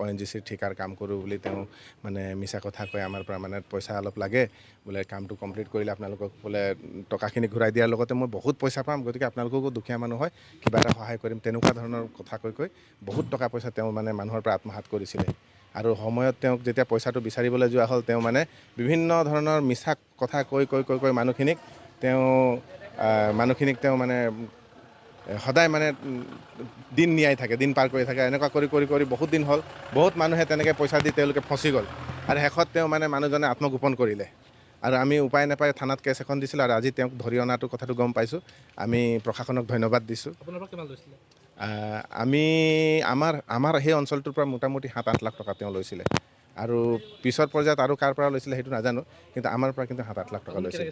ONGCৰ ঠিকাৰ কাম কৰোঁ বুলি তেওঁ মানে মিছা কথা কৈ আমাৰ পৰা মানে পইচা অলপ লাগে বোলে কামটো কমপ্লিট কৰিলে আপোনালোকক বোলে টকাখিনি ঘূৰাই দিয়াৰ লগতে মই বহুত পইচা পাম গতিকে আপোনালোককো দুখীয়া মানুহ হয় কিবা এটা সহায় কৰিম তেনেকুৱা ধৰণৰ কথা কৈ বহুত টকা পইচা তেওঁ মানে মানুহৰ পৰা আত্মসাৎ কৰিছিলে আৰু সময়ত তেওঁক যেতিয়া পইচাটো বিচাৰিবলৈ যোৱা হ'ল তেওঁ মানে বিভিন্ন ধৰণৰ মিছা কথা কৈ মানুহখিনিক তেওঁ মানে সদায় মানে দিন নিয়াই থাকে দিন পাৰ কৰি থাকে এনেকুৱা কৰি বহুত দিন হ'ল বহুত মানুহে তেনেকৈ পইচা দি তেওঁলোকে ফচি গ'ল আৰু শেষত তেওঁ মানে মানুহজনে আত্মগোপন কৰিলে আৰু আমি উপায় নাপায় থানাত কেছ এখন দিছিলোঁ আৰু আজি তেওঁক ধৰি অনাটো কথাটো গম পাইছোঁ আমি প্ৰশাসনক ধন্যবাদ দিছোঁ আমি আমাৰ সেই অঞ্চলটোৰ পৰা মোটামুটি 7-8 লাখ টকা তেওঁ লৈছিলে আৰু পিছৰ পৰ্যায়ত আৰু কাৰ পৰা লৈছিলে সেইটো নাজানো কিন্তু আমাৰ পৰা কিন্তু 7-8 লাখ টকা লৈছিলে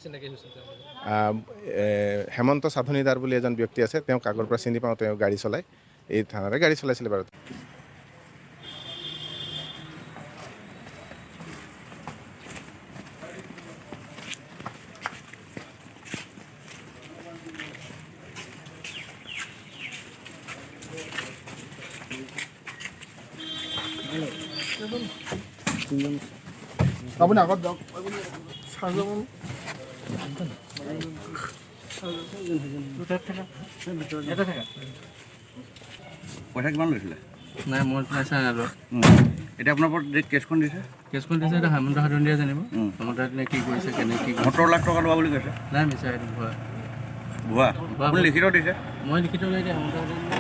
হেমন্ত সাধনীদাৰ বুলি এজন ব্যক্তি আছে তেওঁক আগৰ পৰা চিনি পাওঁ তেওঁ গাড়ী চলায় এই থানাৰে গাড়ী চলাইছিলে বাৰু আপুনি আগত যাওক পইচা কিমান লৈছিলে নাই মই পইচা নালোঁ এতিয়া আপোনাৰ ওপৰত কেছখন দিছে এতিয়া হেমন্ত সাধনীয়ে জানিব হেমন্ত সাধনীয়ে কি কৰিছে কেনে কি 17 লাখ টকা লোৱা বুলি কৈছে নাই মিছা এইটো ভুৱা ভুৱা আপুনি লিখিত দিছে মই লিখিত এতিয়া হেমন্ত সাধনীয়ে